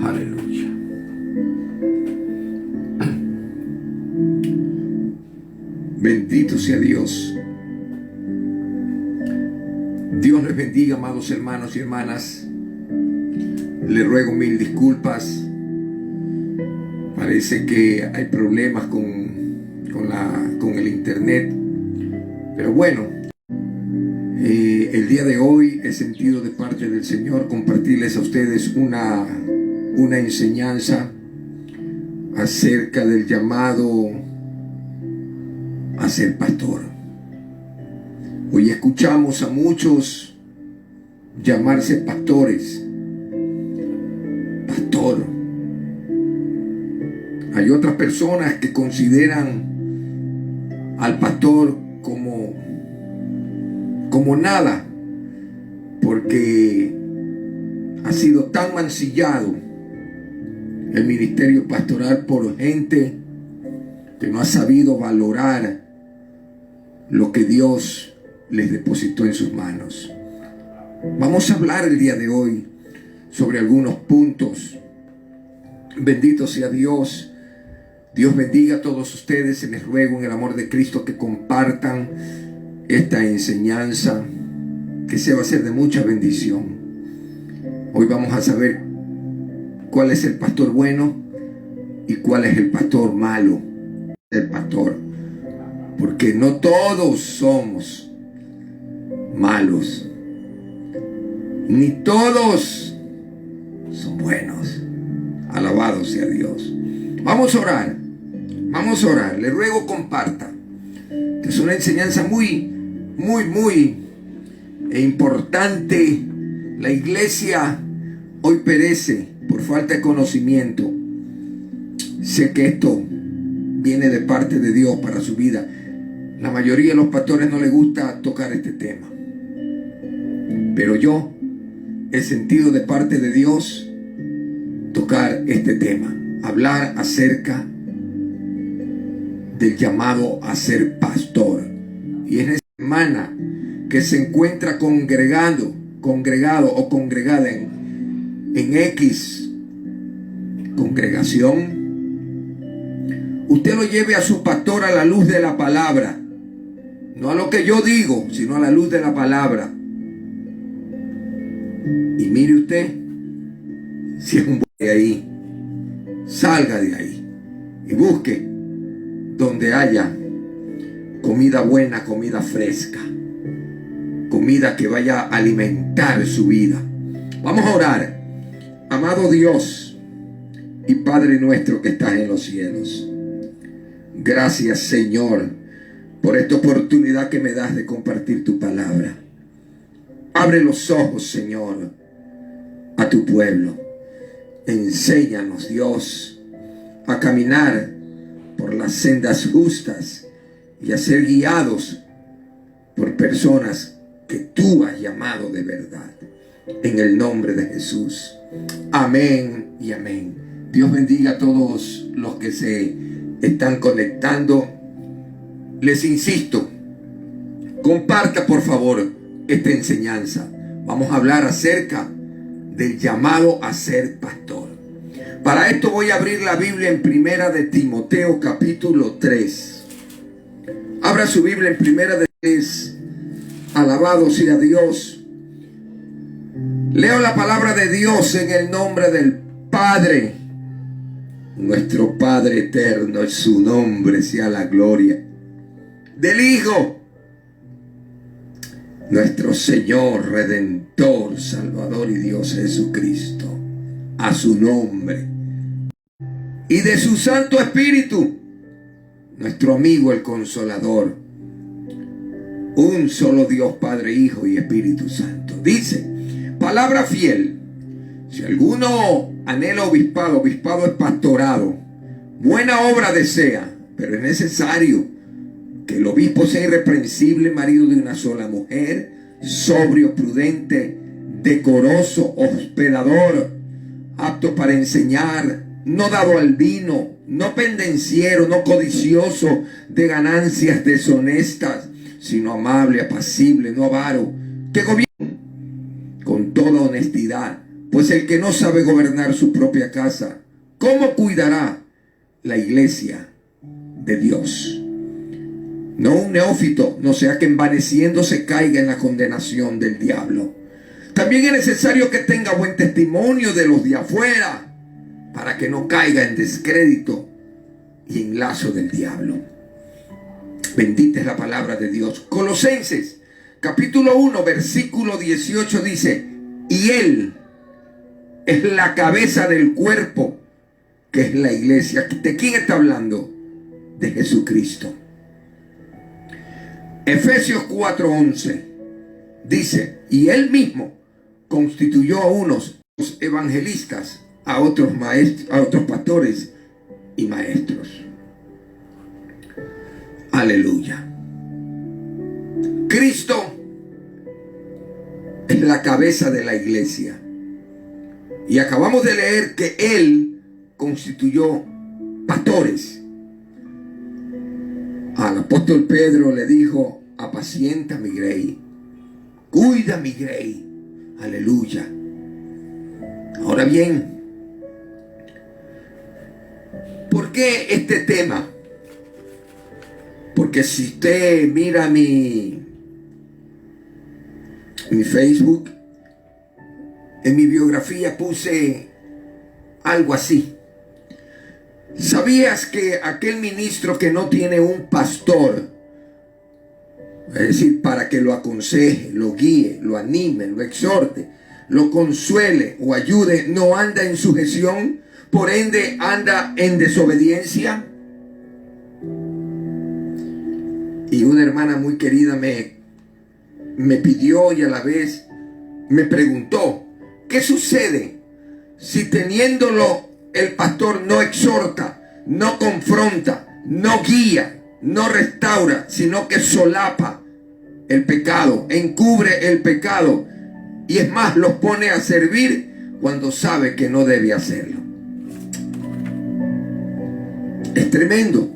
Aleluya. Bendito sea Dios. Dios les bendiga, amados hermanos y hermanas. Les ruego mil disculpas. Parece que hay problemas con el internet. Pero bueno, el día de hoy he sentido de parte del Señor compartirles a ustedes una enseñanza acerca del llamado a ser pastor. Hoy escuchamos a muchos llamarse pastores. Pastor. Hay otras personas que consideran al pastor como nada, porque ha sido tan mancillado el ministerio pastoral por gente que no ha sabido valorar lo que Dios les depositó en sus manos. Vamos a hablar el día de hoy sobre algunos puntos. Bendito sea Dios. Dios bendiga a todos ustedes. Se les ruego en el amor de Cristo que compartan esta enseñanza, que se va a hacer de mucha bendición. Hoy vamos a saber cuál es el pastor bueno y cuál es el pastor malo. El pastor, porque no todos somos malos, ni todos son buenos. Alabado sea Dios. Vamos a orar. Vamos a orar. Le ruego comparta. Es una enseñanza muy importante. La iglesia hoy perece por falta de conocimiento. Sé que esto viene de parte de Dios para su vida. La mayoría de los pastores no les gusta tocar este tema, pero yo he sentido de parte de Dios tocar este tema, hablar acerca del llamado a ser pastor. Y en esta hermana que se encuentra congregado o congregada en X congregación, usted lo lleve a su pastor a la luz de la palabra, no a lo que yo digo, sino a la luz de la palabra. Y mire usted, si es un buen de ahí, salga de ahí y busque donde haya comida buena, comida fresca, comida que vaya a alimentar su vida. Vamos a orar. Amado Dios y Padre nuestro que estás en los cielos, gracias, Señor, por esta oportunidad que me das de compartir tu palabra. Abre los ojos, Señor, a tu pueblo. Enséñanos, Dios, a caminar por las sendas justas y a ser guiados por personas que tú has llamado de verdad. En el nombre de Jesús. Amén y amén. Dios bendiga a todos los que se están conectando. Les insisto, comparta por favor esta enseñanza. Vamos a hablar acerca del llamado a ser pastor. Para esto voy a abrir la Biblia en Primera de Timoteo capítulo 3. Abra su Biblia en Primera de 3. Alabado sea Dios. Leo la palabra de Dios en el nombre del Padre, nuestro Padre eterno, en su nombre sea la gloria. Del Hijo, nuestro Señor, Redentor, Salvador y Dios Jesucristo, a su nombre. Y de su Santo Espíritu, nuestro amigo el Consolador. Un solo Dios, Padre, Hijo y Espíritu Santo. Dice, palabra fiel. Si alguno anhela obispado, obispado es pastorado, buena obra desea, pero es necesario que el obispo sea irreprensible, marido de una sola mujer, sobrio, prudente, decoroso, hospedador, apto para enseñar, no dado al vino, no pendenciero, no codicioso de ganancias deshonestas, sino amable, apacible, no avaro, que gobierne con toda honestidad. Pues el que no sabe gobernar su propia casa, ¿cómo cuidará la iglesia de Dios? No un neófito, no sea que envaneciéndose caiga en la condenación del diablo. También es necesario que tenga buen testimonio de los de afuera, para que no caiga en descrédito y en lazo del diablo. Bendita es la palabra de Dios. Colosenses capítulo 1 versículo 18 dice: y Él es la cabeza del cuerpo, que es la iglesia. ¿De quién está hablando? De Jesucristo. Efesios 4:11 dice: y Él mismo constituyó a unos evangelistas, a otros maestros, a otros pastores y maestros. Aleluya. Cristo es la cabeza de la iglesia. Y acabamos de leer que Él constituyó pastores. Al apóstol Pedro le dijo: apacienta mi grey, cuida mi grey. Aleluya. Ahora bien, ¿por qué este tema? Porque si usted mira mi Facebook, en mi biografía puse algo así: ¿sabías que aquel ministro que no tiene un pastor, es decir, para que lo aconseje, lo guíe, lo anime, lo exhorte, lo consuele o ayude, no anda en sujeción, por ende anda en desobediencia? Y una hermana muy querida me pidió y a la vez me preguntó: ¿qué sucede si teniéndolo el pastor no exhorta, no confronta, no guía, no restaura, sino que solapa el pecado, encubre el pecado y es más, los pone a servir cuando sabe que no debe hacerlo? Es tremendo.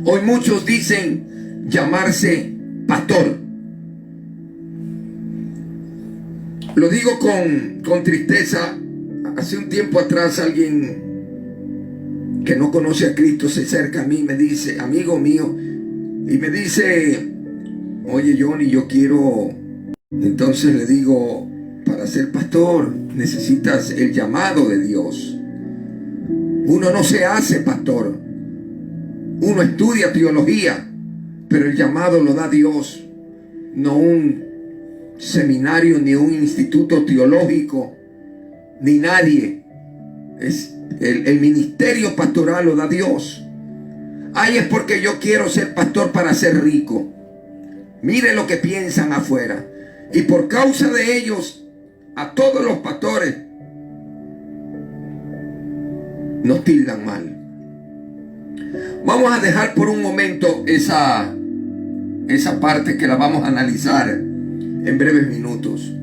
Hoy muchos dicen llamarse pastor. Lo digo con tristeza. Hace un tiempo atrás alguien que no conoce a Cristo se acerca a mí y me dice, amigo mío, y me dice: oye Johnny, yo quiero. Entonces le digo: para ser pastor necesitas el llamado de Dios. Uno no se hace pastor. Uno estudia teología, pero el llamado lo da Dios, no un seminario, ni un instituto teológico, ni nadie. Es el ministerio pastoral lo da Dios. Ay, es porque yo quiero ser pastor para ser rico. Mire lo que piensan afuera. Y por causa de ellos, a todos los pastores nos tildan mal. Vamos a dejar por un momento esa parte que la vamos a analizar en breves minutos.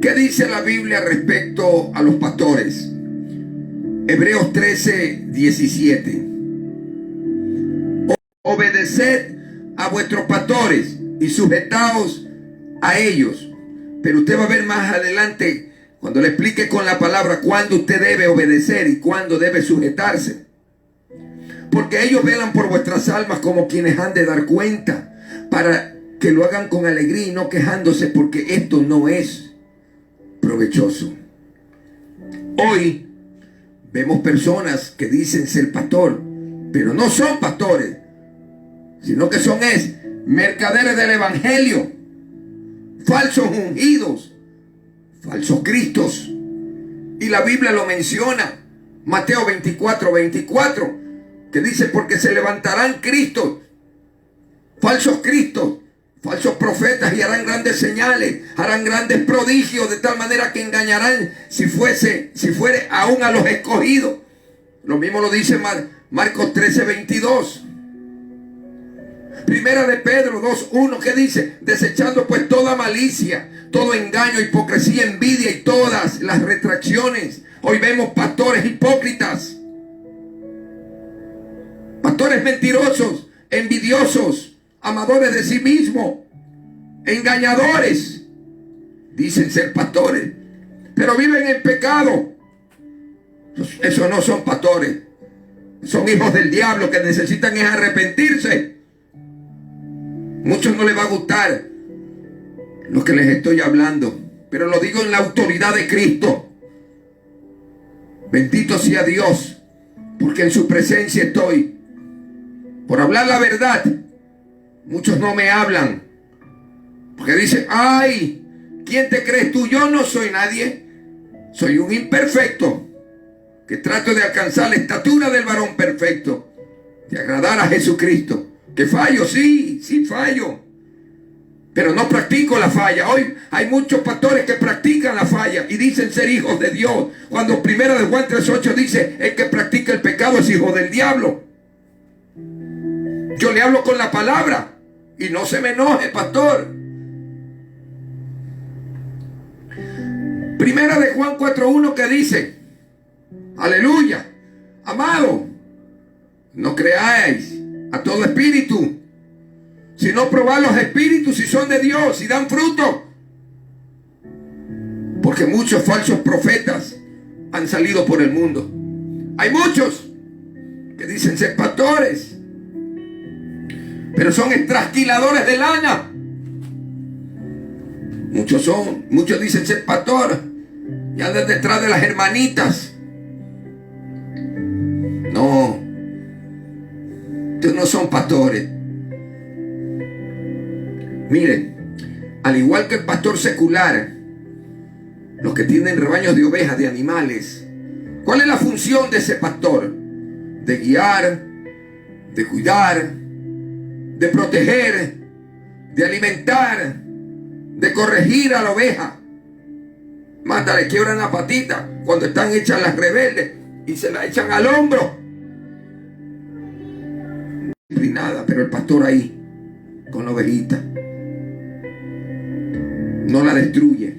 ¿Qué dice la Biblia respecto a los pastores? Hebreos 13:17. Obedeced a vuestros pastores y sujetaos a ellos. Pero usted va a ver más adelante, cuando le explique con la palabra, cuándo usted debe obedecer y cuándo debe sujetarse. Porque ellos velan por vuestras almas como quienes han de dar cuenta, para que lo hagan con alegría y no quejándose, porque esto no es provechoso. Hoy vemos personas que dicen ser pastor, pero no son pastores, sino que son mercaderes del evangelio, falsos ungidos, falsos cristos. Y la Biblia lo menciona, Mateo 24:24, que dice: porque se levantarán cristos, falsos cristos, falsos profetas, y harán grandes señales, harán grandes prodigios, de tal manera que engañarán, si fuere aún a los escogidos. Lo mismo lo dice Marcos 13:22. Primera de Pedro 2:1, que dice: desechando pues toda malicia, todo engaño, hipocresía, envidia y todas las retracciones. Hoy vemos pastores hipócritas, pastores mentirosos, envidiosos, amadores de sí mismos, engañadores. Dicen ser pastores, pero viven en pecado. Esos no son pastores. Son hijos del diablo que necesitan es arrepentirse. Muchos no les va a gustar lo que les estoy hablando, pero lo digo en la autoridad de Cristo. Bendito sea Dios, porque en su presencia estoy. Por hablar la verdad, muchos no me hablan, porque dicen: ay, ¿quién te crees tú? Yo no soy nadie. Soy un imperfecto que trato de alcanzar la estatura del varón perfecto, de agradar a Jesucristo. Que fallo, sí fallo, pero no practico la falla. Hoy hay muchos pastores que practican la falla y dicen ser hijos de Dios, cuando 1 de Juan 3:8 dice: el que practica el pecado es hijo del diablo. Yo le hablo con la palabra y no se me enoje, pastor. 1 de Juan 4:1 que dice: aleluya, amado, no creáis a todo espíritu, sino probad los espíritus si son de Dios, si dan fruto. Porque muchos falsos profetas han salido por el mundo. Hay muchos que dicen ser pastores, pero son trasquiladores de lana. Muchos dicen ser pastor y andan detrás de las hermanitas. No, estos no son pastores. Miren, al igual que el pastor secular, los que tienen rebaños de ovejas, de animales, ¿cuál es la función de ese pastor? De guiar, de cuidar, de proteger, de alimentar, de corregir a la oveja. Manda, le quiebran la patita cuando están hechas las rebeldes y se la echan al hombro. Ni nada, pero el pastor ahí con la ovejita no la destruye,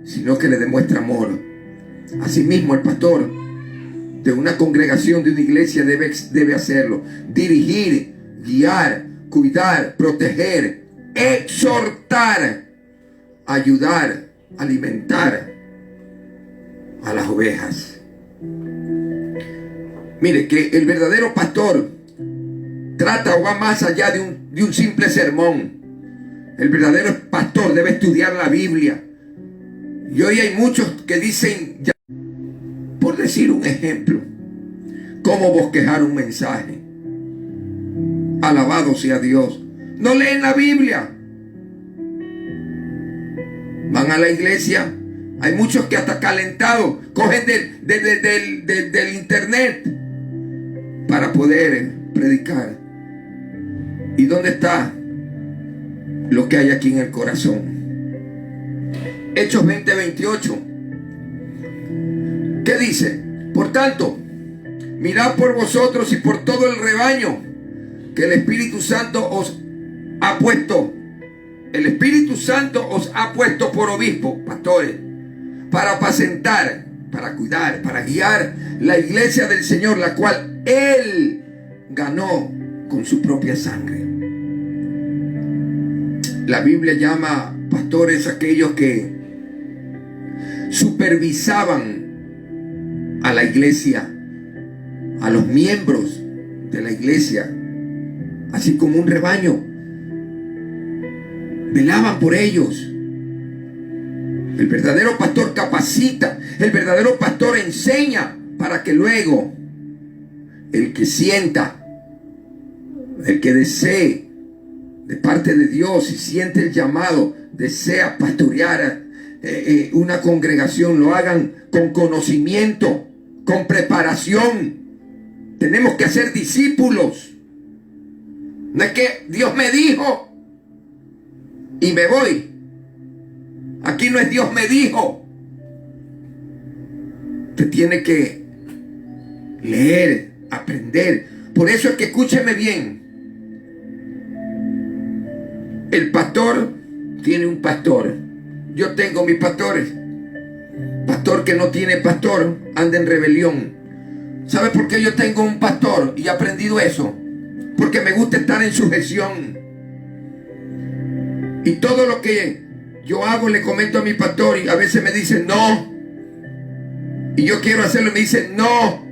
sino que le demuestra amor. Asimismo, el pastor de una congregación, de una iglesia, debe hacerlo: dirigir, guiar, cuidar, proteger, exhortar, ayudar, alimentar a las ovejas. Mire que el verdadero pastor trata o va más allá de un simple sermón. El verdadero pastor debe estudiar la Biblia. Y hoy hay muchos que dicen, ya, por decir un ejemplo, cómo bosquejar un mensaje. Alabado sea Dios. No leen la Biblia. Van a la iglesia. Hay muchos que hasta calentados cogen del internet para poder predicar. ¿Y dónde está lo que hay aquí en el corazón? Hechos 20:28. ¿Qué dice? Por tanto, mirad por vosotros y por todo el rebaño que el Espíritu Santo os ha puesto. El Espíritu Santo os ha puesto por obispo, pastores, para apacentar, para cuidar, para guiar la iglesia del Señor, la cual Él ganó con su propia sangre. La Biblia llama pastores aquellos que supervisaban a la iglesia, a los miembros de la iglesia, así como un rebaño. Velaban por ellos. El verdadero pastor capacita, el verdadero pastor enseña, para que luego el que sienta, el que desee de parte de Dios y siente el llamado, desea pastorear una congregación, lo hagan con conocimiento, con preparación. Tenemos que hacer discípulos. No es que Dios me dijo y me voy. Aquí no es Dios me dijo. Usted tiene que leer, aprender. Por eso es que escúcheme bien. El pastor tiene un pastor. Yo tengo mis pastores. Pastor que no tiene pastor anda en rebelión. ¿Sabe por qué yo tengo un pastor? Y he aprendido eso. Porque me gusta estar en sujeción. Y todo lo que yo hago, le comento a mi pastor y a veces me dicen no. Y yo quiero hacerlo y me dicen no.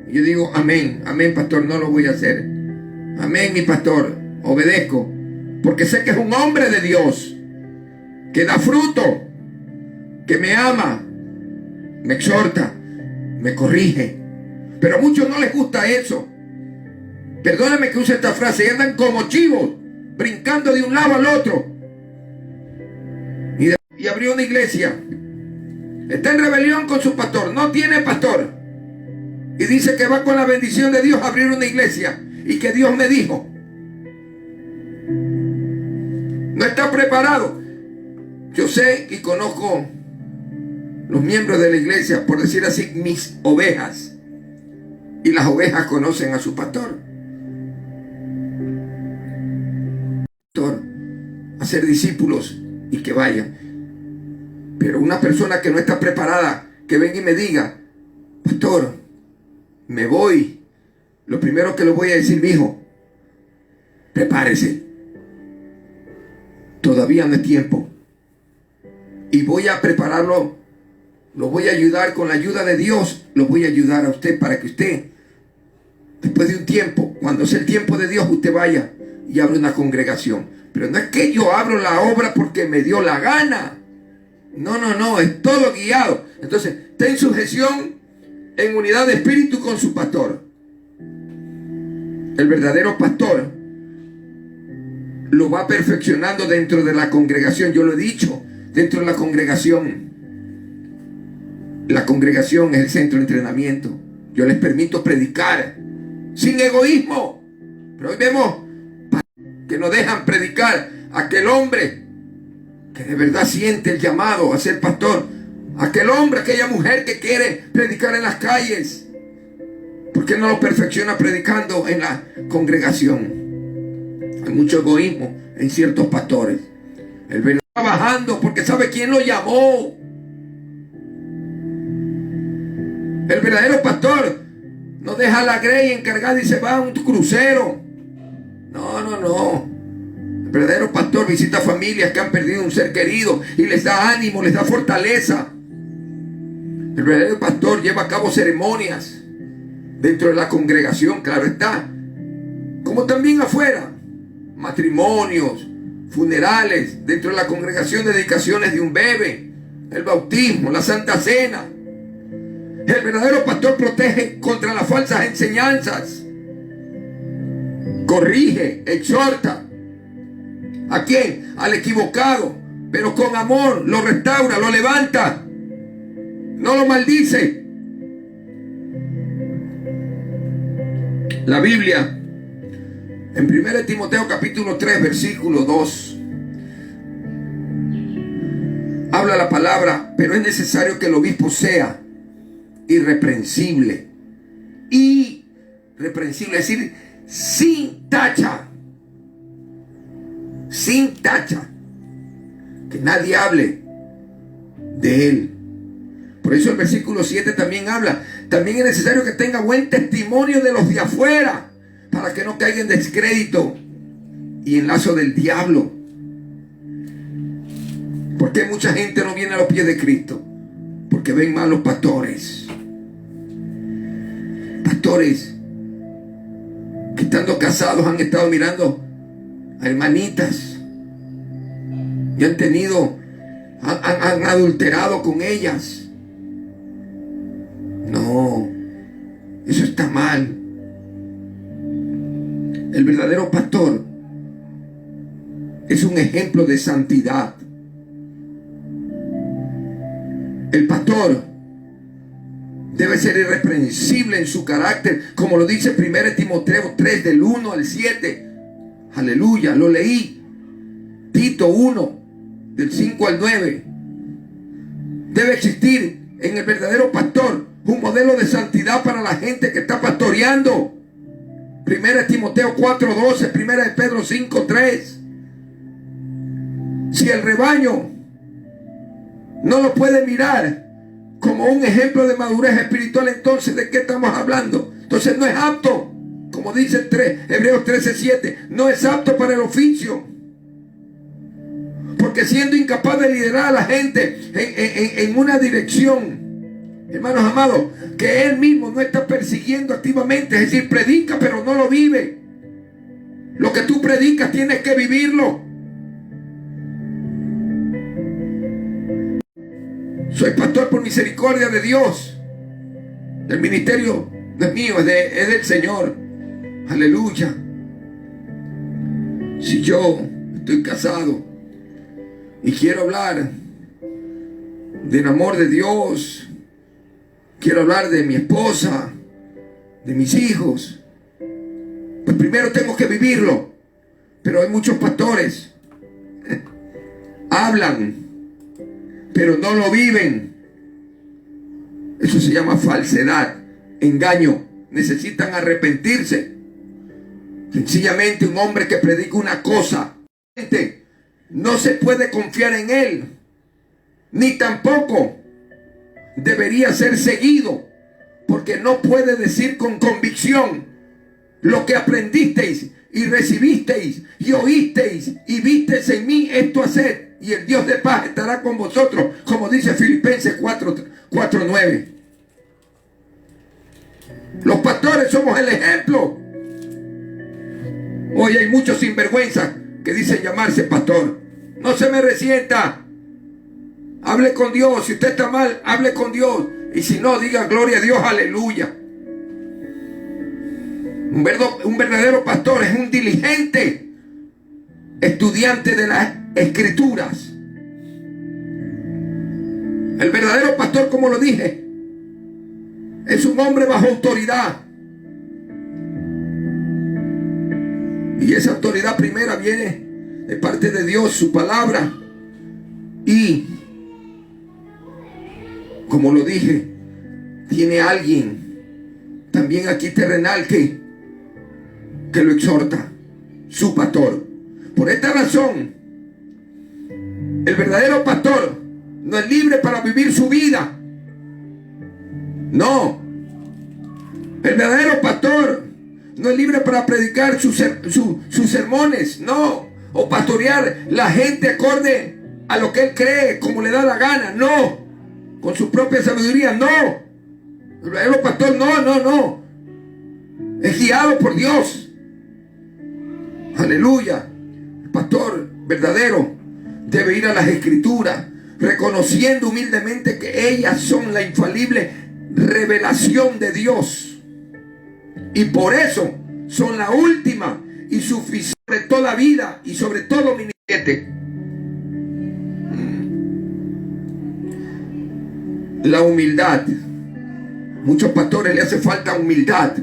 Y yo digo amén, amén pastor, no lo voy a hacer. Amén mi pastor, obedezco. Porque sé que es un hombre de Dios, que da fruto, que me ama, me exhorta, me corrige. Pero a muchos no les gusta eso. Perdóname que use esta frase, y andan como chivos, brincando de un lado al otro. Y abrió una iglesia. Está en rebelión con su pastor, no tiene pastor. Y dice que va con la bendición de Dios a abrir una iglesia. Y que Dios me dijo. No está preparado. Yo sé y conozco los miembros de la iglesia, por decir así, mis ovejas. Y las ovejas conocen a su pastor. Hacer discípulos y que vayan. Pero una persona que no está preparada, que venga y me diga, pastor, me voy. Lo primero que le voy a decir, mi hijo, prepárese. Todavía no es tiempo. Y voy a prepararlo. Lo voy a ayudar con la ayuda de Dios. Lo voy a ayudar a usted para que usted, después de un tiempo, cuando sea el tiempo de Dios, usted vaya y abra una congregación. Pero no es que yo abro la obra porque me dio la gana. No, es todo guiado. Entonces, ten sujeción en unidad de espíritu con su pastor. El verdadero pastor lo va perfeccionando dentro de la congregación. Yo lo he dicho, dentro de la congregación. La congregación es el centro de entrenamiento. Yo les permito predicar sin egoísmo. Pero hoy vemos que no dejan predicar a aquel hombre que de verdad siente el llamado a ser pastor. Aquel hombre, aquella mujer que quiere predicar en las calles. ¿Por qué no lo perfecciona predicando en la congregación? Hay mucho egoísmo en ciertos pastores. Él viene trabajando porque sabe quién lo llamó. El verdadero pastor no deja la grey encargada y se va a un crucero. No. El verdadero pastor visita familias que han perdido un ser querido y les da ánimo, les da fortaleza. El verdadero pastor lleva a cabo ceremonias dentro de la congregación, claro está, como también afuera. Matrimonios, funerales, dentro de la congregación, dedicaciones de un bebé, el bautismo, la Santa Cena. El verdadero pastor protege contra las falsas enseñanzas. Corrige, exhorta. ¿A quién? Al equivocado, pero con amor lo restaura, lo levanta. No lo maldice. La Biblia, en 1 Timoteo capítulo 3, versículo 2, habla la palabra, pero es necesario que el obispo sea irreprensible. Irreprensible, es decir, sin tacha. Sin tacha. Que nadie hable de él. Por eso el versículo 7 también habla. También es necesario que tenga buen testimonio de los de afuera, para que no caiga en descrédito y en lazo del diablo. ¿Por qué mucha gente no viene a los pies de Cristo? Porque ven malos pastores. Pastores que estando casados han estado mirando a hermanitas y han adulterado con ellas. No, eso está mal. El verdadero pastor es un ejemplo de santidad. El pastor debe ser irreprensible en su carácter, como lo dice 1 Timoteo 3 del 1 al 7. Aleluya, lo leí. Tito 1 del 5 al 9. Debe existir en el verdadero pastor un modelo de santidad para la gente que está pastoreando. 1 Timoteo 4:12, 1 Pedro 5:3. Si el rebaño no lo puede mirar como un ejemplo de madurez espiritual, entonces ¿de qué estamos hablando? Entonces no es apto, como dice Hebreos 13:7, no es apto para el oficio. Porque siendo incapaz de liderar a la gente en una dirección, hermanos amados, que él mismo no está persiguiendo activamente, es decir, predica pero no lo vive. Lo que tú predicas tienes que vivirlo. Soy pastor por misericordia de Dios. El ministerio no es mío, es del Señor. Aleluya. Si yo estoy casado y quiero hablar del amor de Dios, quiero hablar de mi esposa, de mis hijos, pues primero tengo que vivirlo. Pero hay muchos pastores hablan pero no lo viven. Eso se llama falsedad, engaño. Necesitan arrepentirse. Sencillamente un hombre que predica una cosa, no se puede confiar en él, ni tampoco debería ser seguido, porque no puede decir con convicción: lo que aprendisteis y recibisteis y oísteis y visteis en mí, esto haced, y el Dios de paz estará con vosotros, como dice Filipenses 4:9. Los pastores somos el ejemplo. Hoy hay muchos sinvergüenzas que dicen llamarse pastor. No se me resienta. Hable con Dios. Si usted está mal, hable con Dios. Y si no, diga gloria a Dios, aleluya. Un verdadero pastor es un diligente estudiante de las Escrituras. El verdadero pastor, como lo dije, es un hombre bajo autoridad. Y esa autoridad primera viene de parte de Dios, su palabra. Y, como lo dije, tiene alguien también aquí terrenal que lo exhorta, su pastor. Por esta razón, el verdadero pastor no es libre para vivir su vida. No. El verdadero pastor no es libre para predicar sus sermones. No. O pastorear la gente acorde a lo que él cree, como le da la gana. No. Con su propia sabiduría. No. El verdadero pastor no. Es guiado por Dios. Aleluya. El pastor verdadero debe ir a las Escrituras, reconociendo humildemente que ellas son la infalible revelación de Dios, y por eso son la última y suficiente sobre toda vida y sobre todo ministerio. La humildad. Muchos pastores le hace falta humildad.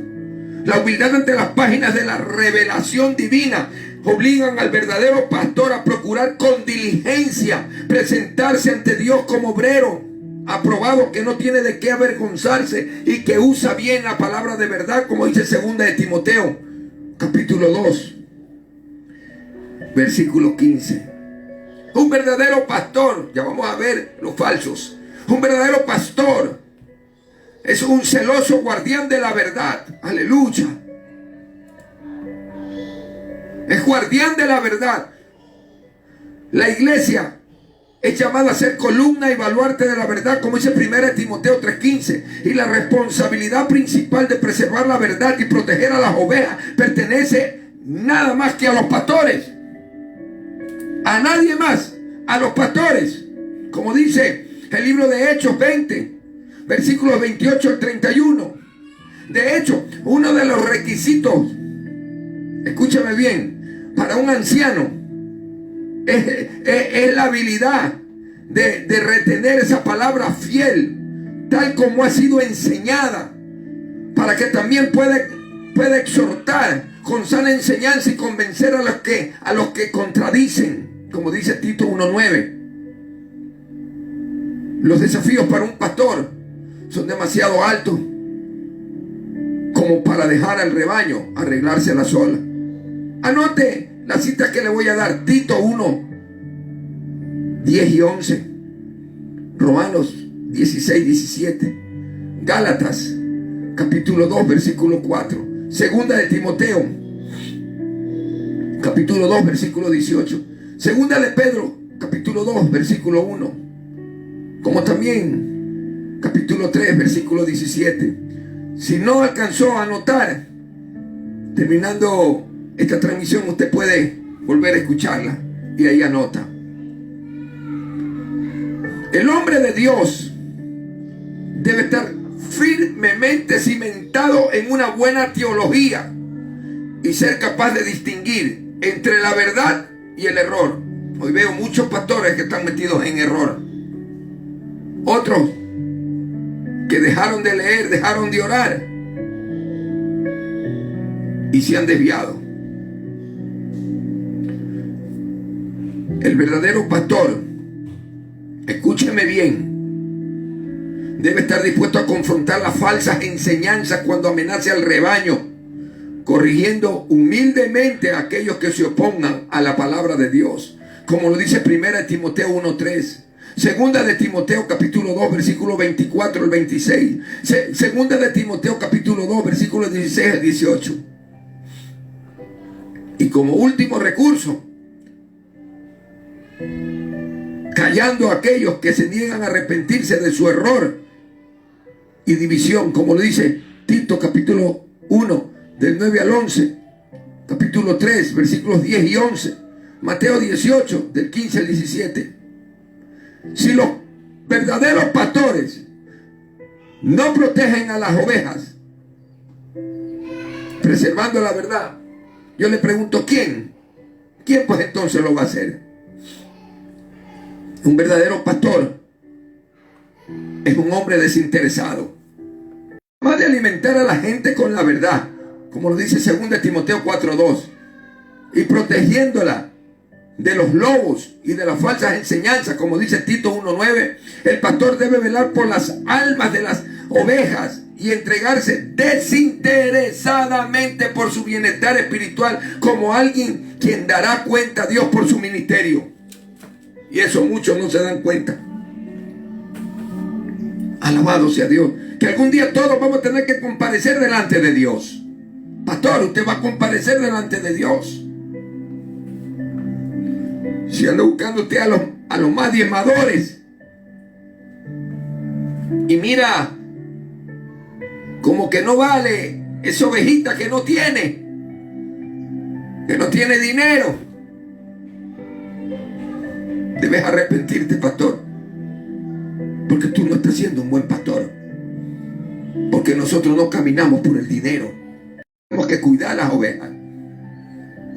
La humildad ante las páginas de la revelación divina obligan al verdadero pastor a procurar con diligencia presentarse ante Dios como obrero aprobado, que no tiene de qué avergonzarse y que usa bien la palabra de verdad, como dice 2 de Timoteo, capítulo 2, versículo 15. Un verdadero pastor, ya vamos a ver los falsos, un verdadero pastor es un celoso guardián de la verdad. Aleluya. Es guardián de la verdad. La iglesia es llamada a ser columna y baluarte de la verdad, como dice 1 Timoteo 3:15. Y la responsabilidad principal de preservar la verdad y proteger a las ovejas pertenece nada más que a los pastores. A nadie más. A los pastores. Como dice el libro de Hechos 20, versículos 28 al 31. De hecho, uno de los requisitos, escúchame bien, para un anciano es la habilidad de retener esa palabra fiel, tal como ha sido enseñada, para que también pueda exhortar con sana enseñanza y convencer a los que contradicen, como dice Tito 1:9. Los desafíos para un pastor son demasiado altos como para dejar al rebaño arreglarse a la sola. Anote la cita que le voy a dar: Tito 1, 10 y 11, Romanos 16, 17, Gálatas capítulo 2, versículo 4, 2 de Timoteo capítulo 2, versículo 18, 2 de Pedro capítulo 2, versículo 1, como también capítulo 3, versículo 17. Si no alcanzó a anotar, terminando esta transmisión, usted puede volver a escucharla y ahí anota. El hombre de Dios debe estar firmemente cimentado en una buena teología y ser capaz de distinguir entre la verdad y el error. Hoy veo muchos pastores que están metidos en error. Otros que dejaron de leer, dejaron de orar y se han desviado. El verdadero pastor, escúcheme bien, debe estar dispuesto a confrontar las falsas enseñanzas cuando amenace al rebaño, corrigiendo humildemente a aquellos que se opongan a la palabra de Dios, como lo dice 1 Timoteo 1:3, segunda de Timoteo capítulo 2 versículo 24 al 26, segunda de Timoteo capítulo 2 versículos 16 al 18. Y como último recurso, callando a aquellos que se niegan a arrepentirse de su error y división, como lo dice Tito capítulo 1 del 9 al 11, capítulo 3 versículos 10 y 11, Mateo 18 del 15 al 17. Si los verdaderos pastores no protegen a las ovejas preservando la verdad, yo le pregunto, ¿quién pues entonces lo va a hacer? Un verdadero pastor es un hombre desinteresado, más de alimentar a la gente con la verdad, como lo dice 2 Timoteo 4:2, y protegiéndola de los lobos y de las falsas enseñanzas, como dice Tito 1:9. El pastor debe velar por las almas de las ovejas y entregarse desinteresadamente por su bienestar espiritual, como alguien quien dará cuenta a Dios por su ministerio. Y eso muchos no se dan cuenta. Alabado sea Dios, que algún día todos vamos a tener que comparecer delante de Dios. Pastor, usted va a comparecer delante de Dios. Si anda buscando usted a los más diezmadores y mira como que no vale esa ovejita que no tiene dinero, debes arrepentirte, pastor, porque tú no estás siendo un buen pastor, porque nosotros no caminamos por el dinero. Tenemos que cuidar las ovejas.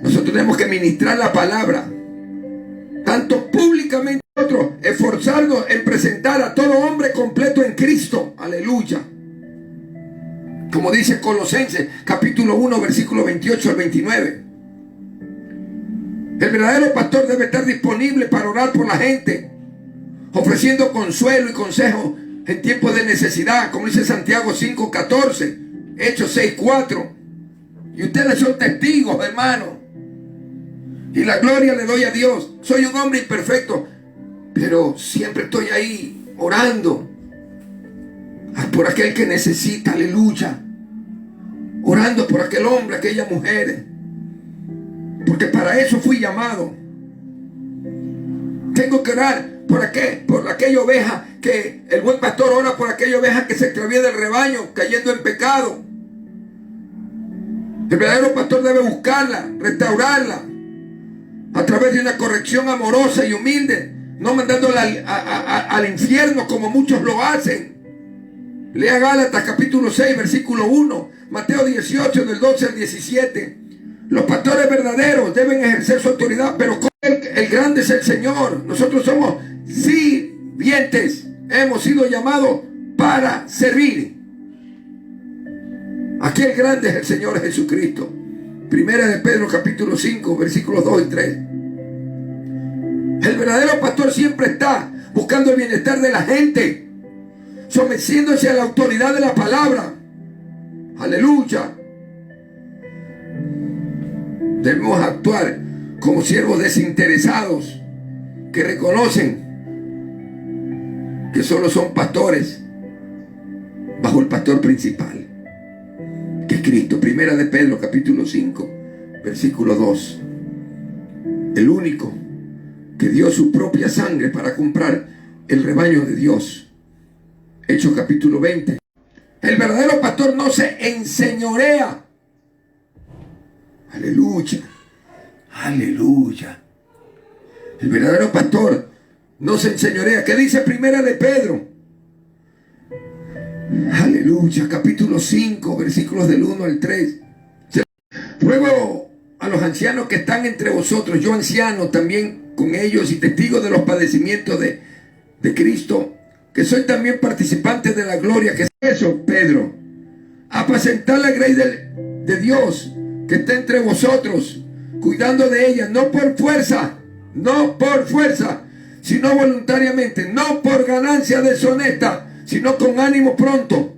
Nosotros tenemos que ministrar la palabra, tanto públicamente, nosotros esforzarnos en presentar a todo hombre completo en Cristo. Aleluya. Como dice Colosenses capítulo 1 versículo 28 al 29. El verdadero pastor debe estar disponible para orar por la gente, ofreciendo consuelo y consejo en tiempos de necesidad, como dice Santiago 5:14, Hechos 6:4. Y ustedes son testigos, hermano. Y la gloria le doy a Dios. Soy un hombre imperfecto, pero siempre estoy ahí orando por aquel que necesita, aleluya. Orando por aquel hombre, aquella mujer, porque para eso fui llamado. Tengo que orar por aquella oveja, que el buen pastor ora por aquella oveja que se extravía del rebaño, cayendo en pecado. El verdadero pastor debe buscarla, restaurarla a través de una corrección amorosa y humilde, no mandándola al infierno como muchos lo hacen. Lea Gálatas capítulo 6 versículo 1, Mateo 18 del 12 al 17. Los pastores verdaderos deben ejercer su autoridad, pero el grande es el Señor. Nosotros somos sirvientes, hemos sido llamados para servir. Aquí el grande es el Señor Jesucristo. Primera de Pedro capítulo 5 versículos 2 y 3. El verdadero pastor siempre está buscando el bienestar de la gente, sometiéndose a la autoridad de la palabra. Aleluya. Debemos actuar como siervos desinteresados, que reconocen que solo son pastores bajo el pastor principal, que es Cristo. Primera de Pedro capítulo 5 versículo 2. El único que dio su propia sangre para comprar el rebaño de Dios. Hechos capítulo 20. El verdadero pastor no se enseñorea. Aleluya. Aleluya. El verdadero pastor no se enseñorea. ¿Qué dice Primera de Pedro? Aleluya. Capítulo 5, versículos del 1 al 3. Ruego a los ancianos que están entre vosotros, yo anciano también con ellos y testigo de los padecimientos de Cristo, que soy también participante de la gloria que es eso, Pedro. Apacentar la grey de Dios que está entre vosotros, cuidando de ella, no por fuerza, sino voluntariamente, no por ganancia deshonesta, sino con ánimo pronto,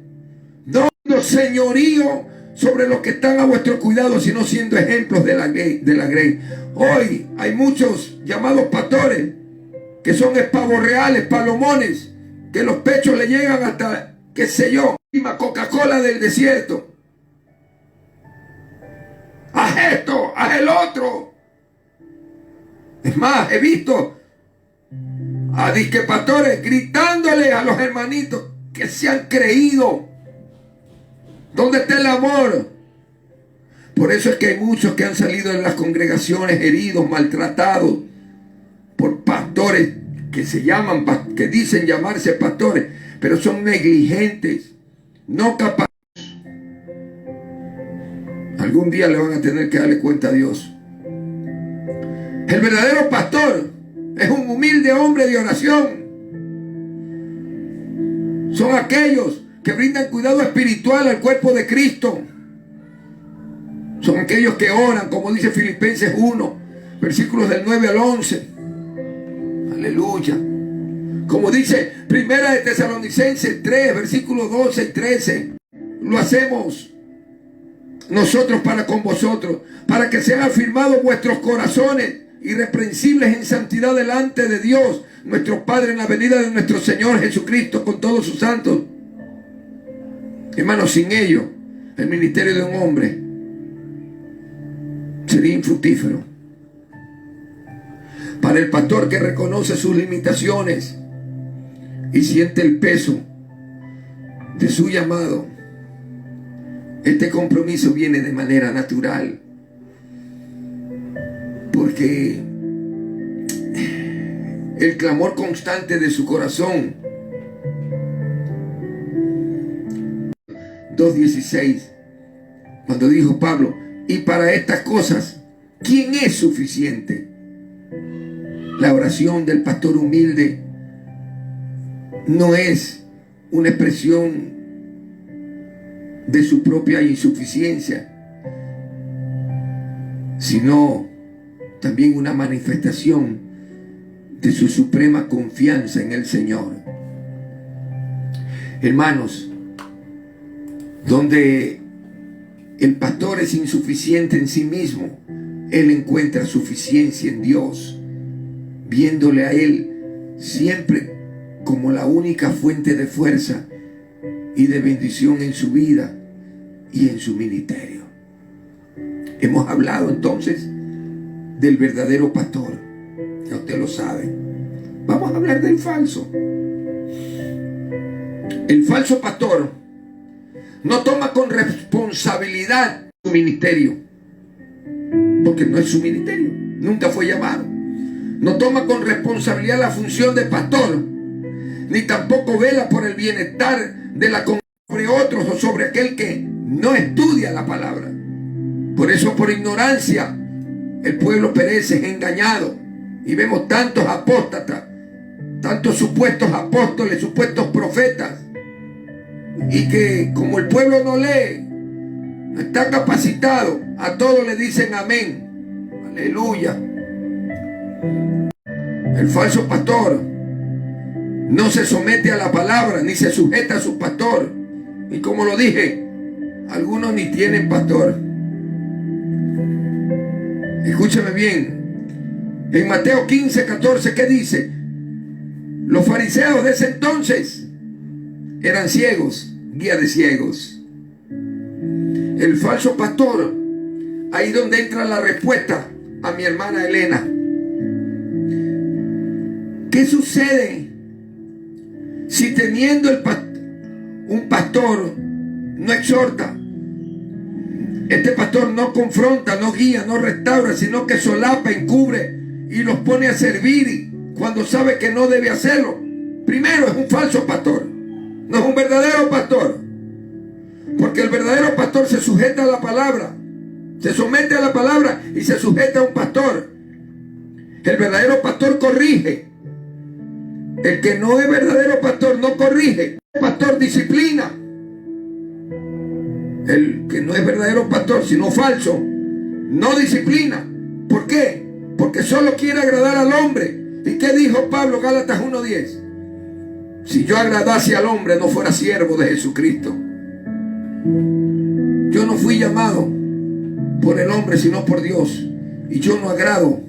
no señorío sobre los que están a vuestro cuidado, sino siendo ejemplos de la grey. Hoy hay muchos llamados pastores que son espavos reales, palomones, que los pechos le llegan hasta, qué sé yo, Coca-Cola del desierto. Haz esto, haz el otro. Es más, he visto a disque pastores gritándole a los hermanitos que se han creído. ¿Dónde está el amor? Por eso es que hay muchos que han salido de las congregaciones heridos, maltratados por pastores que se llaman, que dicen llamarse pastores, pero son negligentes, no capaces. Algún día le van a tener que darle cuenta a Dios. El verdadero pastor es un humilde hombre de oración. Son aquellos que brindan cuidado espiritual al cuerpo de Cristo. Son aquellos que oran, como dice Filipenses 1, versículos del 9 al 11. Aleluya. Como dice Primera de Tesalonicenses 3, versículos 12 y 13. Lo hacemos nosotros para con vosotros, para que sean afirmados vuestros corazones, irreprensibles en santidad delante de Dios, nuestro Padre, en la venida de nuestro Señor Jesucristo con todos sus santos. Hermanos, sin ello, el ministerio de un hombre sería infructífero. Para el pastor que reconoce sus limitaciones y siente el peso de su llamado, este compromiso viene de manera natural, porque el clamor constante de su corazón. 2:16, cuando dijo Pablo, y para estas cosas, ¿quién es suficiente? La oración del pastor humilde no es una expresión de su propia insuficiencia, sino también una manifestación de su suprema confianza en el Señor. Hermanos, donde el pastor es insuficiente en sí mismo, él encuentra suficiencia en Dios, viéndole a Él siempre como la única fuente de fuerza y de bendición en su vida y en su ministerio. Hemos hablado entonces del verdadero pastor, ya usted lo sabe. Vamos a hablar del falso. El falso pastor no toma con responsabilidad su ministerio, porque no es su ministerio, nunca fue llamado. No toma con responsabilidad la función de pastor, ni tampoco vela por el bienestar de la comunidad sobre otros o sobre aquel que no estudia la palabra. Por eso, por ignorancia, el pueblo perece, es engañado, y vemos tantos apóstatas, tantos supuestos apóstoles, supuestos profetas, y que como el pueblo no lee, no está capacitado, a todos le dicen amén. Aleluya. El falso pastor no se somete a la palabra, ni se sujeta a su pastor. Y como lo dije, algunos ni tienen pastor. Escúchame bien. En Mateo 15:14, ¿qué dice? Los fariseos de ese entonces eran ciegos, guía de ciegos. El falso pastor, ahí donde entra la respuesta a mi hermana Elena. ¿Qué sucede si teniendo un pastor no exhorta? Este pastor no confronta, no guía, no restaura, sino que solapa, encubre y los pone a servir cuando sabe que no debe hacerlo. Primero, es un falso pastor, no es un verdadero pastor, porque el verdadero pastor se sujeta a la palabra, se somete a la palabra y se sujeta a un pastor. El verdadero pastor corrige. El que no es verdadero pastor no corrige. El pastor disciplina. El que no es verdadero pastor, sino falso, no disciplina. ¿Por qué? Porque solo quiere agradar al hombre. ¿Y qué dijo Pablo, Gálatas 1:10? Si yo agradase al hombre, no fuera siervo de Jesucristo. Yo no fui llamado por el hombre, sino por Dios. Y yo no agrado.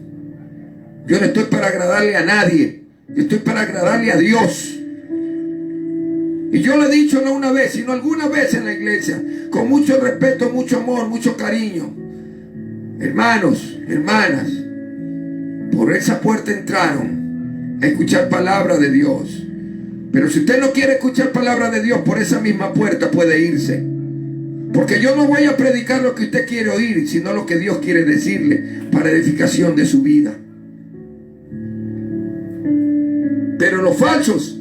Yo no estoy para agradarle a nadie. Yo estoy para agradarle a Dios. Y yo le he dicho no una vez, sino alguna vez en la iglesia, con mucho respeto, mucho amor, mucho cariño. Hermanos, hermanas, por esa puerta entraron a escuchar palabra de Dios. Pero si usted no quiere escuchar palabra de Dios, por esa misma puerta puede irse. Porque yo no voy a predicar lo que usted quiere oír, sino lo que Dios quiere decirle para edificación de su vida. Pero los falsos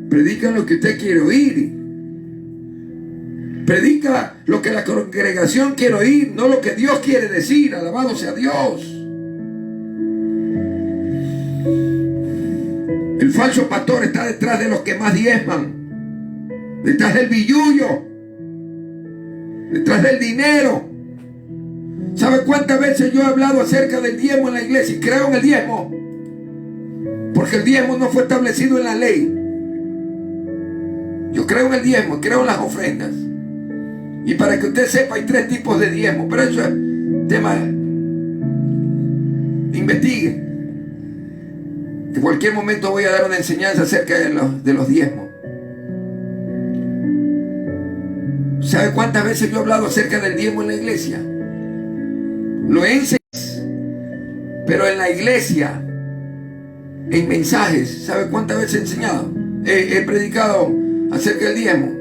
predican lo que usted quiere oír. Predica lo que la congregación quiere oír, no lo que Dios quiere decir. Alabado sea Dios. El falso pastor está detrás de los que más diezman, detrás del billullo, detrás del dinero. ¿Sabe cuántas veces yo he hablado acerca del diezmo en la iglesia? Y creo en el diezmo, porque el diezmo no fue establecido en la ley. Yo creo en el diezmo, creo en las ofrendas. Y para que usted sepa, hay 3 tipos de diezmo, pero eso es tema. Investigue. En cualquier momento voy a dar una enseñanza acerca de los diezmos. ¿Sabe cuántas veces yo he hablado acerca del diezmo en la iglesia? Lo he enseñado, pero en la iglesia, en mensajes, ¿sabe cuántas veces he enseñado? He predicado acerca del diezmo.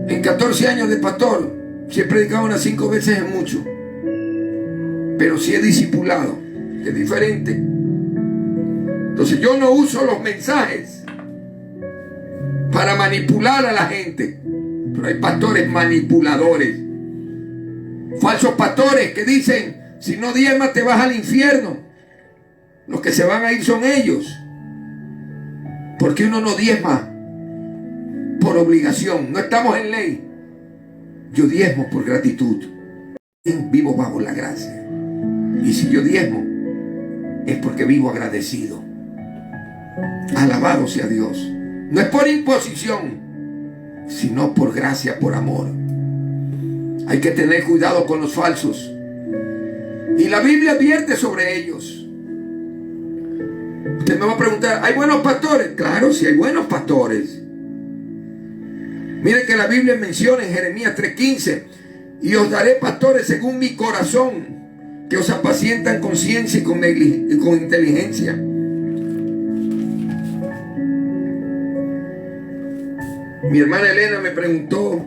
En 14 años de pastor, si he predicado unas 5 veces es mucho, pero si he discipulado, es diferente. Entonces yo no uso los mensajes para manipular a la gente, pero hay pastores manipuladores, falsos pastores que dicen: si no diezmas te vas al infierno. Los que se van a ir son ellos, porque uno no diezma por obligación. No estamos en ley. Yo diezmo por gratitud. Vivo bajo la gracia. Y si yo diezmo, es porque vivo agradecido. Alabado sea Dios. No es por imposición, sino por gracia, por amor. Hay que tener cuidado con los falsos. Y la Biblia advierte sobre ellos. Usted me va a preguntar: ¿hay buenos pastores? Claro, sí hay buenos pastores. Mire que la Biblia menciona en Jeremías 3:15: y os daré pastores según mi corazón, que os apacientan con ciencia y con inteligencia. Mi hermana Elena me preguntó,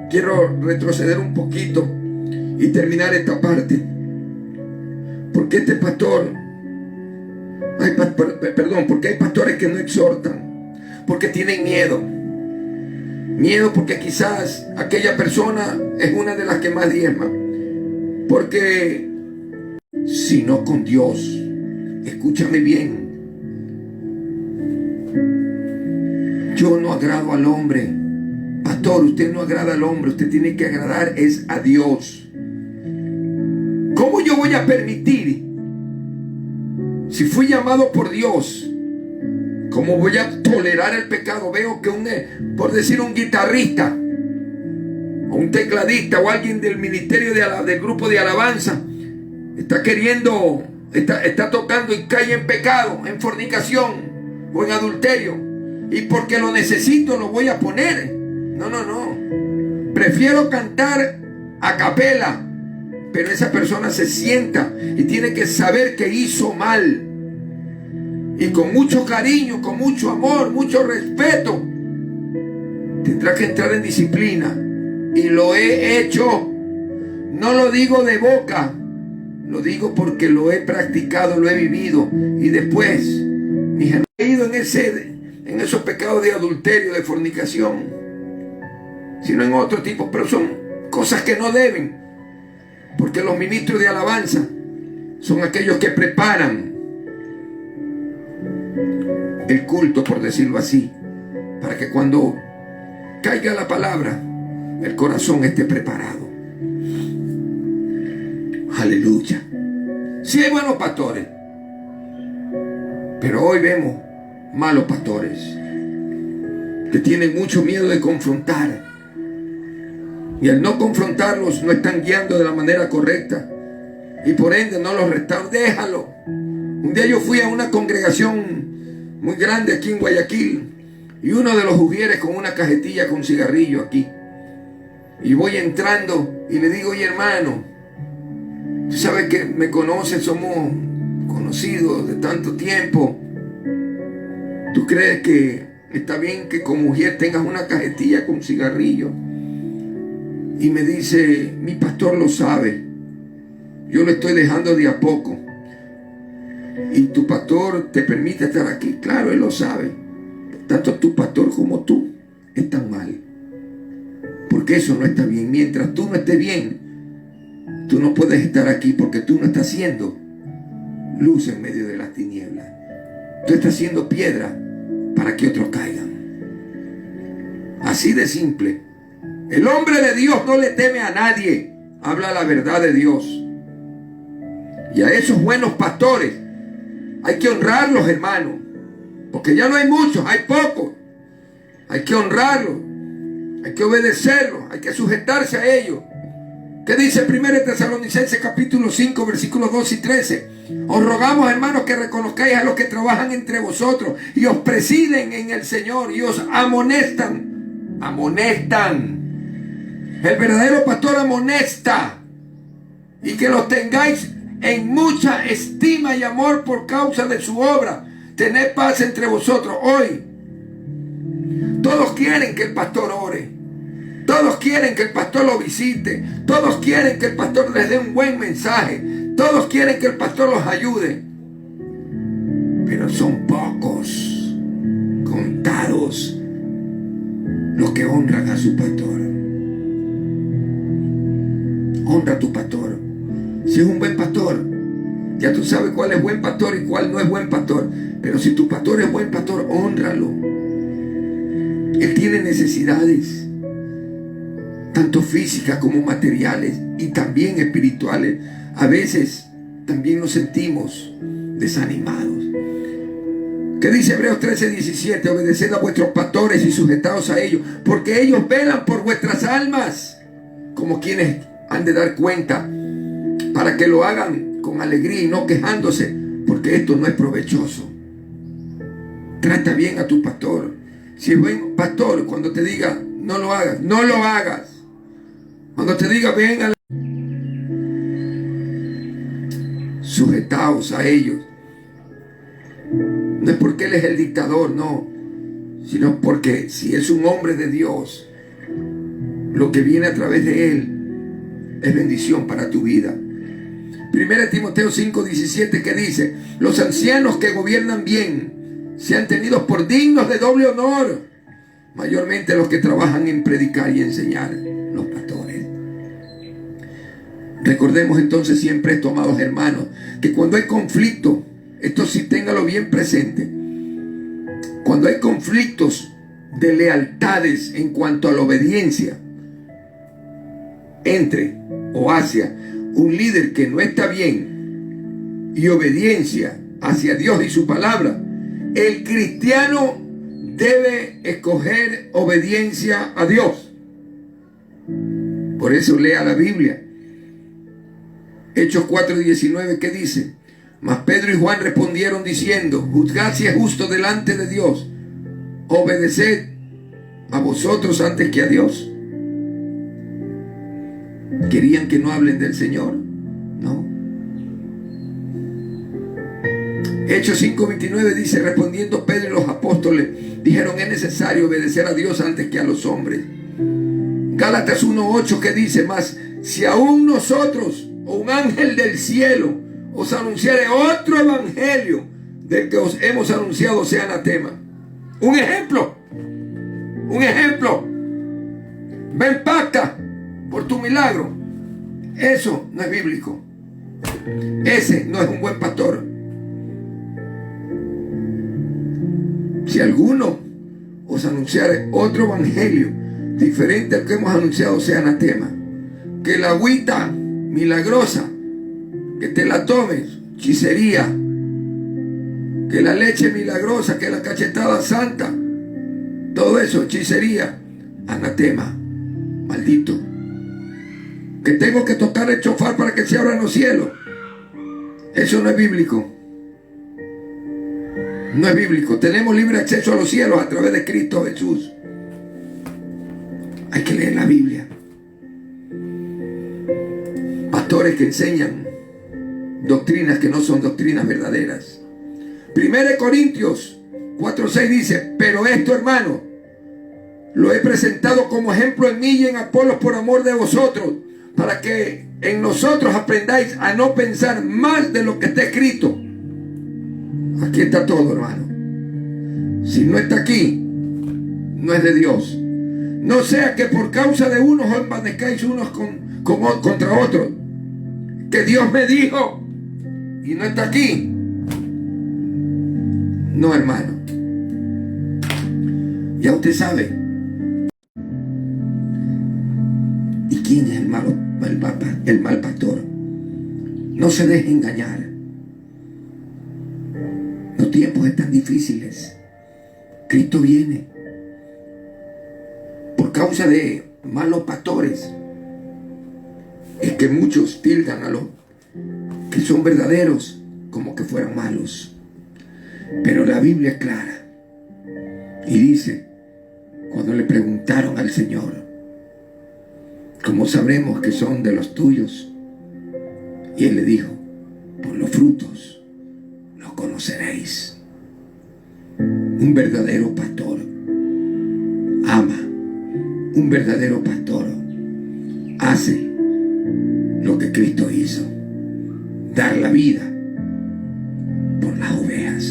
quiero retroceder un poquito y terminar esta parte. ¿Por qué este pastor? Porque hay pastores que no exhortan, porque tienen miedo. Miedo porque quizás aquella persona es una de las que más diezma. Porque si no con Dios, escúchame bien, yo no agrado al hombre. Pastor, usted no agrada al hombre, usted tiene que agradar es a Dios. ¿Cómo yo voy a permitir, si fui llamado por Dios, cómo voy a tolerar el pecado? Veo que por decir un guitarrista o un tecladista o alguien del ministerio del grupo de alabanza está tocando y cae en pecado, en fornicación o en adulterio, y porque lo necesito lo voy a poner. No. Prefiero cantar a capela, pero esa persona se sienta y tiene que saber que hizo mal. y con mucho cariño, con mucho amor, mucho respeto, tendrá que entrar en disciplina. Y lo he hecho. No lo digo de boca, lo digo porque lo he practicado, lo he vivido. Y después, mis hermanos, he ido en esos pecados de adulterio, de fornicación, sino en otro tipo, pero son cosas que no deben, porque los ministros de alabanza son aquellos que preparan el culto, por decirlo así, para que cuando caiga la palabra, el corazón esté preparado. Aleluya. Sí hay buenos pastores, pero hoy vemos malos pastores que tienen mucho miedo de confrontar, y al no confrontarlos no están guiando de la manera correcta, y por ende no los restauran. Déjalo. Un día yo fui a una congregación muy grande aquí en Guayaquil, y uno de los ujieres con una cajetilla con cigarrillo aquí, y voy entrando y le digo: oye, hermano, tú sabes que me conoces, somos conocidos de tanto tiempo. ¿Tú crees que está bien que como mujer tengas una cajetilla con cigarrillo? Y me dice: mi pastor lo sabe, yo lo estoy dejando de a poco. ¿Y tu pastor te permite estar aquí? Claro, él lo sabe. Tanto tu pastor como tú están mal, porque eso no está bien. Mientras tú no estés bien, tú no puedes estar aquí, porque tú no estás siendo luz en medio de las tinieblas. Tú estás siendo piedra para que otros caigan. Así de simple. El hombre de Dios no le teme a nadie, habla la verdad de Dios. Y a esos buenos pastores hay que honrarlos, hermanos, porque ya no hay muchos, hay pocos. Hay que honrarlos, hay que obedecerlos, hay que sujetarse a ellos. ¿Qué dice 1 Tesalonicenses capítulo 5 versículos 12 y 13? Os rogamos, hermanos, que reconozcáis a los que trabajan entre vosotros y os presiden en el Señor y os amonestan. El verdadero pastor amonesta, y que los tengáis en mucha estima y amor por causa de su obra. Tened paz entre vosotros. Hoy todos quieren que el pastor ore, todos quieren que el pastor lo visite, todos quieren que el pastor les dé un buen mensaje, todos quieren que el pastor los ayude, pero son pocos, contados, los que honran a su pastor. Honra a tu pastor. Si es un buen pastor, ya tú sabes cuál es buen pastor y cuál no es buen pastor. Pero si tu pastor es buen pastor, hónralo. Él tiene necesidades, tanto físicas como materiales, y también espirituales. A veces también nos sentimos desanimados. ¿Qué dice Hebreos 13:17? Obedeced a vuestros pastores y sujetaos a ellos, porque ellos velan por vuestras almas, como quienes han de dar cuenta, para que lo hagan con alegría y no quejándose, porque esto no es provechoso. Trata bien a tu pastor. Si es buen pastor, cuando te diga no lo hagas, no lo hagas. Cuando te diga ven a sujetaos a ellos. No es porque él es el dictador, no, sino porque si es un hombre de Dios, lo que viene a través de él es bendición para tu vida. 1 Timoteo 5:17, que dice: los ancianos que gobiernan bien sean tenidos por dignos de doble honor, mayormente los que trabajan en predicar y enseñar, los pastores. Recordemos entonces siempre esto, amados hermanos, que cuando hay conflicto, esto sí téngalo bien presente, cuando hay conflictos de lealtades en cuanto a la obediencia entre o hacia un líder que no está bien, y obediencia hacia Dios y su palabra, el cristiano debe escoger obediencia a Dios. Por eso lea la Biblia. Hechos 4:19, ¿qué dice? Mas Pedro y Juan respondieron diciendo: juzgad si es justo delante de Dios, obedeced a vosotros antes que a Dios. Querían que no hablen del Señor, ¿no? Hechos 5:29 dice: respondiendo Pedro y los apóstoles, dijeron: es necesario obedecer a Dios antes que a los hombres. Gálatas 1:8 que dice: más si aún nosotros o un ángel del cielo os anunciare otro evangelio del que os hemos anunciado, sea anatema. Un ejemplo. Ven, pacta por tu milagro. Eso no es bíblico. Ese no es un buen pastor. Si alguno os anunciare otro evangelio diferente al que hemos anunciado, sea anatema. Que la agüita milagrosa que te la tomes, hechicería. Que la leche milagrosa, que la cachetada santa, todo eso, hechicería, anatema, maldito. Que tengo que tocar el chofar para que se abran los cielos. Eso no es bíblico. No es bíblico. Tenemos libre acceso a los cielos a través de Cristo Jesús. Hay que leer la Biblia. Pastores que enseñan doctrinas que no son doctrinas verdaderas. 1 Corintios 4:6 dice: pero esto, hermano, lo he presentado como ejemplo en mí y en Apolos por amor de vosotros, para que en nosotros aprendáis a no pensar más de lo que está escrito. Aquí está todo, hermano. Si no está aquí, no es de Dios. No sea que por causa de unos os envanezcáis unos contra otros. Que Dios me dijo y no está aquí. No, hermano. Ya usted sabe. ¿Y quién es el mal pastor? No se deje engañar. Los tiempos están difíciles. Cristo viene. Por causa de malos pastores, es que muchos tildan a los que son verdaderos como que fueran malos. Pero la Biblia es clara y dice, cuando le preguntaron al Señor: ¿cómo sabremos que son de los tuyos? Y Él le dijo: por los frutos los conoceréis. Un verdadero pastor ama. Un verdadero pastor hace lo que Cristo hizo: dar la vida por las ovejas,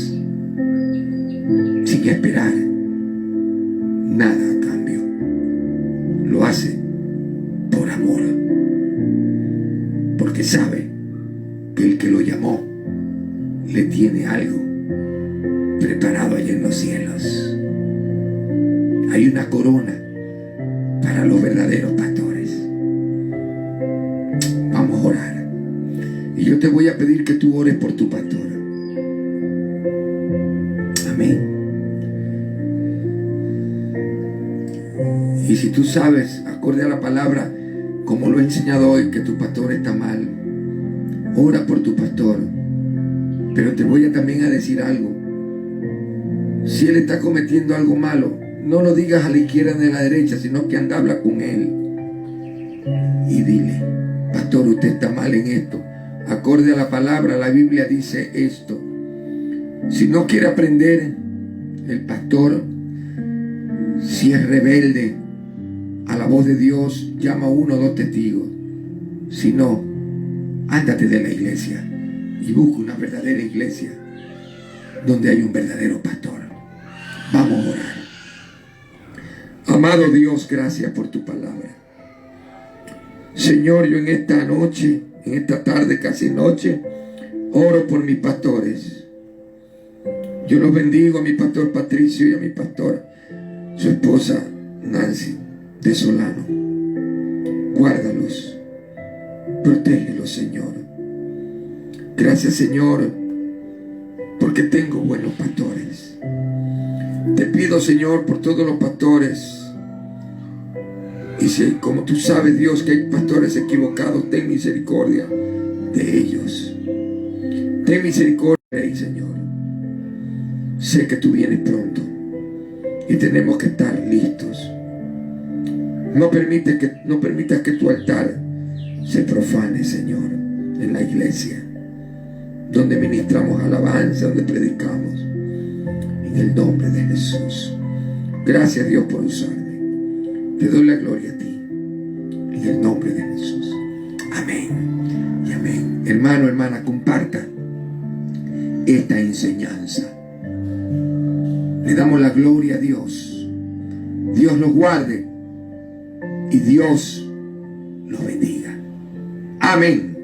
sin esperar nada a cambio. Lo hace por amor, porque sabe que el que lo llamó le tiene algo preparado allá en los cielos. Hay una corona para los verdaderos pastores. Vamos a orar. Y yo te voy a pedir que tú ores por tu pastor. Amén. Y si tú sabes, acorde a la palabra, como lo he enseñado hoy, que tu pastor está mal, ora por tu pastor. Pero te voy a también a decir algo. Si él está cometiendo algo malo, no lo digas a la izquierda ni a la derecha, sino que anda, habla con él y dile: pastor, usted está mal en esto. Acorde a la palabra, la Biblia dice esto. Si no quiere aprender el pastor, si es rebelde a la voz de Dios, llama a 1 o 2 testigos. Si no, ándate de la iglesia y busca una verdadera iglesia donde hay un verdadero pastor. Vamos a orar. Amado Dios, gracias por tu palabra. Señor, yo en esta noche, en esta tarde, casi noche, oro por mis pastores. Yo los bendigo a mi pastor Patricio y a mi pastor, su esposa Nancy de Solano. Guárdalos, protégelos, Señor. Gracias, Señor, porque tengo buenos pastores. Te pido, Señor, por todos los pastores. Y si, como tú sabes, Dios, que hay pastores equivocados, ten misericordia de ellos. Ten misericordia de ellos, Señor. Sé que tú vienes pronto y tenemos que estar listos. No permitas que tu altar se profane, Señor, en la iglesia. donde ministramos alabanza, donde predicamos. En el nombre de Jesús. Gracias, Dios, por usarme. Te doy la gloria a ti. En el nombre de Jesús. Amén y amén. Hermano, hermana, comparta esta enseñanza. Le damos la gloria a Dios. Dios los guarde y Dios los bendiga. Amén.